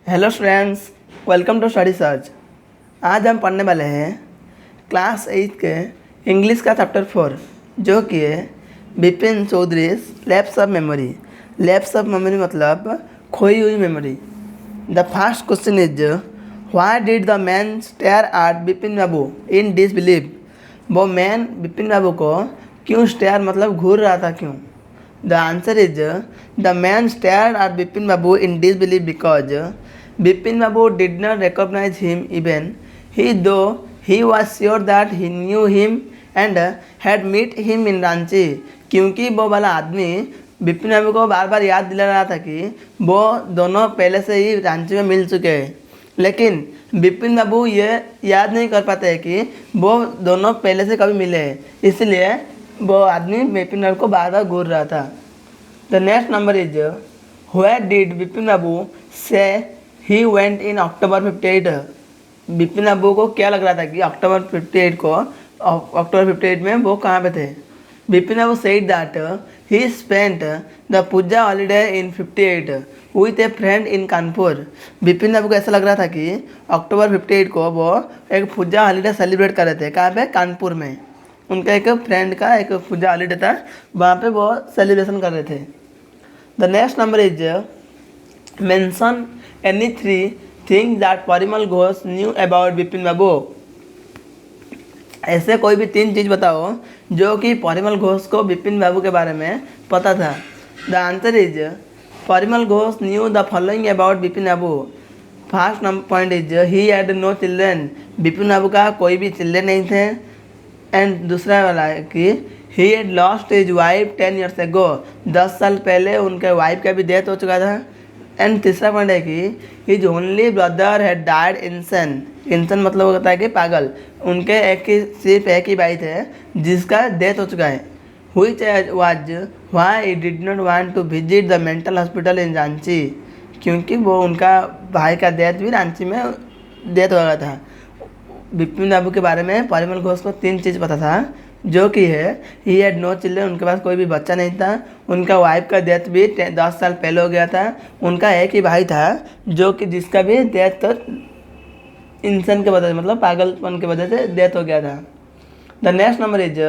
Hello students, welcome to Study Search. आज हम पढ़ने वाले हैं क्लास 8 के इंग्लिश का चैप्टर 4 जो कि है Bipin Choudhury lapse of memory. Lapse of memory मतलब खोई हुई मेमोरी। The first question is why did the man stare at Bipin Babu in disbelief. वो मैन बिपिन बाबू को क्यों स्टेयर मतलब घूर रहा था, क्यों? The answer is the man stared at Bipin Babu in disbelief because Bipin Babu did not recognize him even though he was sure that he knew him and had met him in Ranchi। क्योंकि वो वाला आदमी बिपिन बाबू को बार बार याद दिला रहा था कि वो दोनों पहले से ही रांची में मिल चुके हैं, लेकिन बिपिन बाबू ये याद नहीं कर पाते हैं कि वो दोनों पहले से कभी मिले हैं, इसलिए वो आदमी बिपिन बाबू को बार बार घूर रहा था। The next number is where did Bipin Babu say he went in अक्टूबर 58। बिपिन बाबू को क्या लग रहा था कि अक्टूबर 58 में वो कहाँ पे थे? Bipin Babu said that he spent the puja holiday in 58 with a friend in Kanpur. Bipin Babu को ऐसा लग रहा था कि अक्टूबर 58 को वो एक पूजा हॉलीडे सेलिब्रेट कर रहे थे। कहाँ पे? कानपुर में। उनका एक फ्रेंड का एक पूजा हॉलीडे था, वहाँ पे वो सेलिब्रेशन कर रहे थे। The next number is mention any 3 things that Parimal Ghosh knew about Bipin Babu. ऐसे कोई भी 3 चीज़ बताओ जो कि परिमल घोष को बिपिन बाबू के बारे में पता था। The answer is Parimal Ghosh knew the following about Bipin Babu. First point is he had no children. Bipin Babu का कोई भी चिल्ड्रेन नहीं थे। एंड दूसरा वाला है कि he had lost his wife 10 years ago। 10 साल पहले उनके वाइफ का भी डेथ हो चुका था। एंड तीसरा पॉइंट है कि his only brother had died insane. Insane मतलब होता है कि पागल। उनके सिर्फ एक ही भाई थे जिसका डेथ हो चुका है। Which was why he did not want to visit the mental hospital in Ranchi. क्योंकि वो उनका भाई का डेथ भी रांची में डेथ हो गया था। बिपिन बाबू के बारे में परिमल घोष को 3 चीज़ पता था जो कि है ही हैड नो चिल्ड्रन, उनके पास कोई भी बच्चा नहीं था। उनका वाइफ का डेथ भी 10 साल पहले हो गया था। उनका एक ही भाई था जो कि जिसका भी डेथ इंसान के वजह से मतलब पागलपन की वजह से डेथ हो गया था। The next number is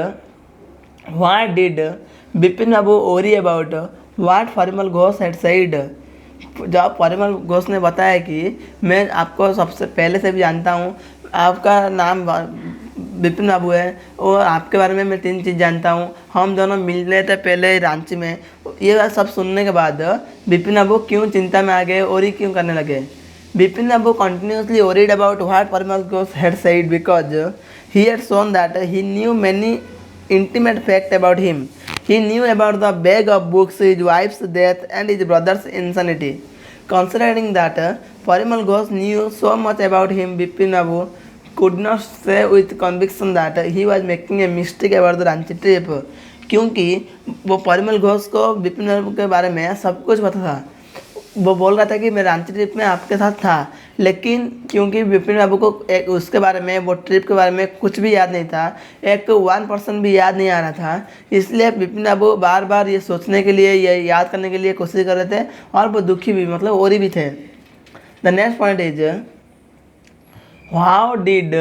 why did Bipin Babu worry about what Parimal Ghosh had said. जब परिमल घोष ने बताया कि मैं आपको सबसे पहले से भी जानता हूँ, आपका नाम बिपिन बाबू है और आपके बारे में मैं 3 चीज़ जानता हूँ, हम दोनों मिले थे पहले रांची में। ये सब सुनने के बाद बिपिन बाबू क्यों चिंता में आ गए और ही क्यों करने लगे? Bipin Babu continuously worried about what Parimal Ghosh had said because he had shown that he knew many intimate fact about him. He knew about the bag of books, his wife's death, and his brother's insanity. Considering that Parimal Ghosh knew so much about him, Bipin Babu could not say with conviction that he was making a mistake about the Ranchi trip। क्योंकि वो परिमल घोष को बिपिन बाबू के बारे में सब कुछ पता था। वो बोल रहा था कि मैं रांची ट्रिप में आपके साथ था, लेकिन क्योंकि बिपिन बाबू को उसके बारे में, वो ट्रिप के बारे में कुछ भी याद नहीं था, एक 1% भी याद नहीं आ रहा था, इसलिए बिपिन बाबू बार बार ये सोचने के लिए, ये याद करने के लिए कोशिश कर रहे थे और वो दुखी भी मतलब ओरी भी थे। The next point is how did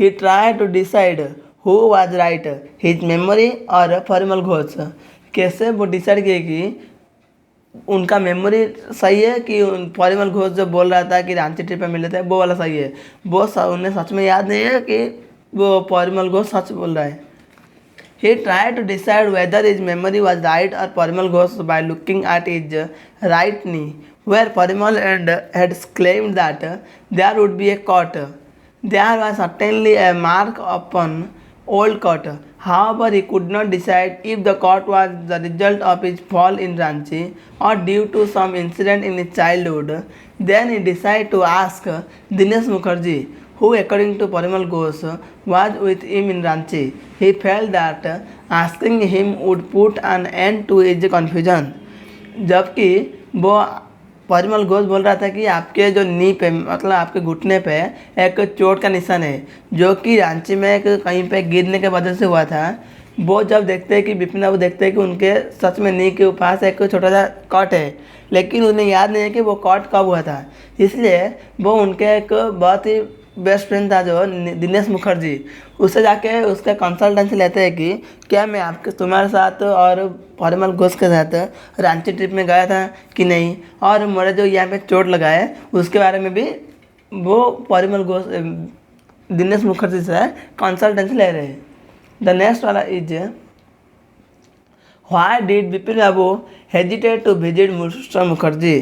he try to decide who was right, his memory और परिमल घोष। कैसे वो डिसाइड किए कि उनका मेमोरी सही है कि परिमल घोष जो बोल रहा था कि रांची ट्रिप में मिले थे वो वाला सही है? वो उन्हें सच में याद नहीं है कि वो परिमल घोष सच बोल रहा है। He tried to decide whether his memory was right or Parimal Ghosh by looking at his right knee, where Parimal had claimed that there would be a cut. There was certainly a mark upon old cut. However, he could not decide if the cut was the result of his fall in Ranchi or due to some incident in his childhood. Then he decided to ask Dinesh Mukherjee, who according to Parimal Ghosh was with him in Ranchi. He felt that asking him would put an end to his confusion। जबकि वो परिमल घोष बोल रहा था कि आपके जो नी पे मतलब आपके घुटने पे एक चोट का निशान है जो कि रांची में एक कहीं पे गिरने के वजह से हुआ था। वो जब देखते हैं कि बिपिन बाबू देखते हैं कि उनके सच में नी के पास एक छोटा सा कॉट है, लेकिन उन्हें याद नहीं है कि वो कॉट कब हुआ था। इसलिए वो उनके एक बहुत ही बेस्ट फ्रेंड था जो दिनेश मुखर्जी, उससे जाके उसका कंसल्टेंसी लेते हैं कि क्या मैं आपके तुम्हारे साथ और परिमल घोष के साथ रांची ट्रिप में गया था कि नहीं, और मेरे जो यहाँ पे चोट लगा है उसके बारे में भी वो परिमल घोष दिनेश मुखर्जी से कंसल्टेंसी ले रहे हैं। द नेक्स्ट वाला is why did Bipin Babu hesitate to visit mister Mukherjee,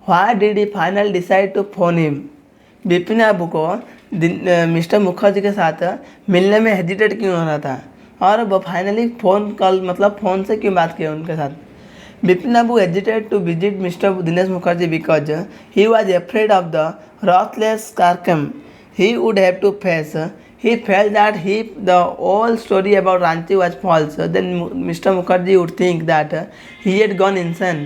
why did he final decide to phone him. Bipin Babu को मिस्टर मुखर्जी के साथ मिलने में हेजिटेट क्यों हो रहा था, और वो फाइनली फ़ोन कॉल मतलब फ़ोन से क्यों बात किया उनके साथ। Bipin Babu hesitated to visit mister Dinesh Mukherjee because he was afraid of the ruthless कारकम he would have to face. He felt that if the whole story about Ranchi was false, then Mr. Mukherjee would think that he had gone insane.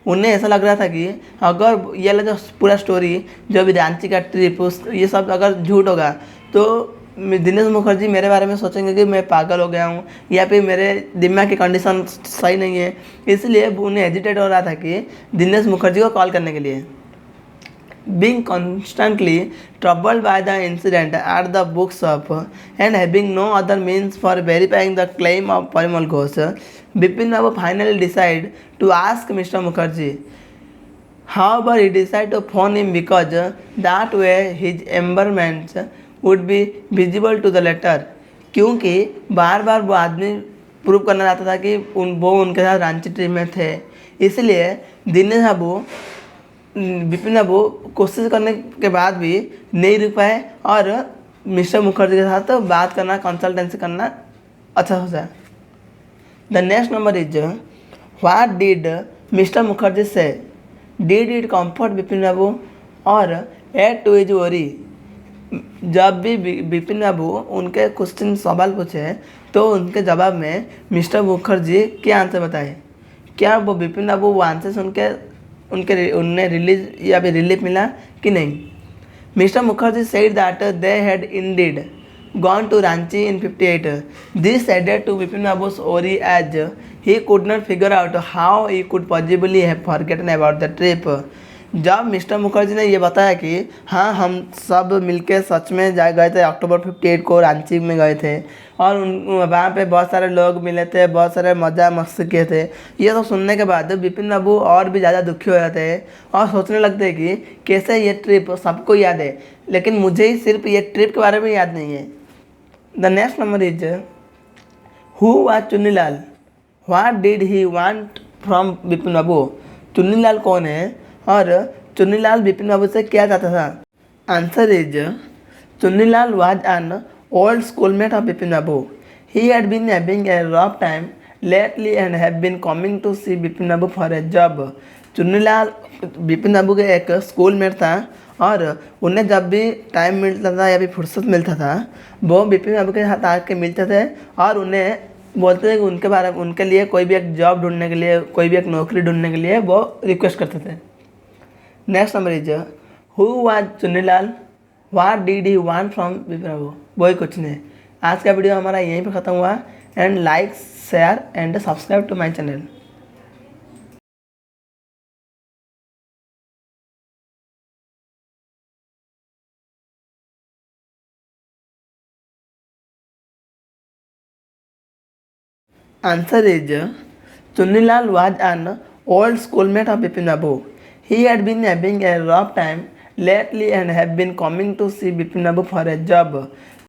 उन्हें ऐसा लग रहा था कि अगर ये जो पूरा स्टोरी जो भी रांची का ट्रिप ये सब अगर झूठ होगा तो दिनेश मुखर्जी मेरे बारे में सोचेंगे कि मैं पागल हो गया हूँ या फिर मेरे दिमाग की कंडीशन सही नहीं है। इसलिए उन्हें हेजिटेट हो रहा था कि दिनेश मुखर्जी को कॉल करने के लिए। Being constantly troubled by the incident at the bookshop and having no other means for verifying the claim of Parimal Ghosh, Bipin Babu finally decided to ask Mr. Mukherjee. However, he decided to phone him because that way his embarrassment would be visible to the letter. क्योंकि बार बार वो आदमी prove करना चाहता था कि वो उनके साथ रांची ट्रिप में थे, इसलिए दिनेश बाबू बिपिन बाबू कोशिश करने के बाद भी नहीं रुक पाए और मिस्टर मुखर्जी के साथ बात करना कंसल्टेंसी करना अच्छा हो जाए। The next number is what did mister Mukherjee से, डिड इट कंफर्ट बिपिन बाबू और एड टू इज वरी। जब भी बिपिन बाबू उनके क्वेश्चन सवाल पूछे तो उनके जवाब में मिस्टर मुखर्जी क्या आंसर बताए, क्या वो बिपिन बाबू वो आंसर सुन के उन्हें रिलीज या फिर रिलीफ मिला कि नहीं। Mister Mukherjee said that they had indeed gone to Ranchi in 58। This added to Bipin बाबू's worry as he could not figure out how he could possibly have forgotten about the trip। जब mister Mukherjee ने ये बताया कि हाँ हम सब मिलके सच में गए थे अक्टूबर 58 को रांची में गए थे और वहाँ पे बहुत सारे लोग मिले थे, बहुत सारे मज़ा मस्ती किए थे, ये सब सुनने के बाद बिपिन बाबू और भी ज़्यादा दुखी हो जाते हैं और सोचने लगते हैं कि कैसे ये ट्रिप सबको याद है लेकिन मुझे ही सिर्फ ये ट्रिप के बारे में याद नहीं है। The next number is who was Chunnilal, what did he want from Bipin Babu. Chunnilal कौन है और चुन्नीलाल बिपिन बाबू से क्या चाहता था। Answer is Chunnilal was N old schoolmate of Bipin Babu. He had been having a rough time lately and had been coming to see Bipin Babu for a job. Chunnilal Bipin Babu के एक schoolmate था और उन्हें जब भी टाइम मिलता था या फिर फुर्सत मिलता था वो बिपिन बाबू के साथ आके मिलते थे और उन्हें बोलते थे कि उनके बारे में उनके लिए कोई भी एक जॉब ढूंढने के लिए कोई भी एक नौकरी ढूंढने के लिए वो रिक्वेस्ट करते थे। Next number is who was Chunnilal, what did he want from Bipin Babu. वही कुछ नहीं। आज का वीडियो हमारा यहीं पे ख़त्म हुआ and like share and subscribe to my channel. Answer is Chunnilal was an old schoolmate of Bipin Babu. He had been having a rough time lately and have been coming to see Bipin Babu for a job.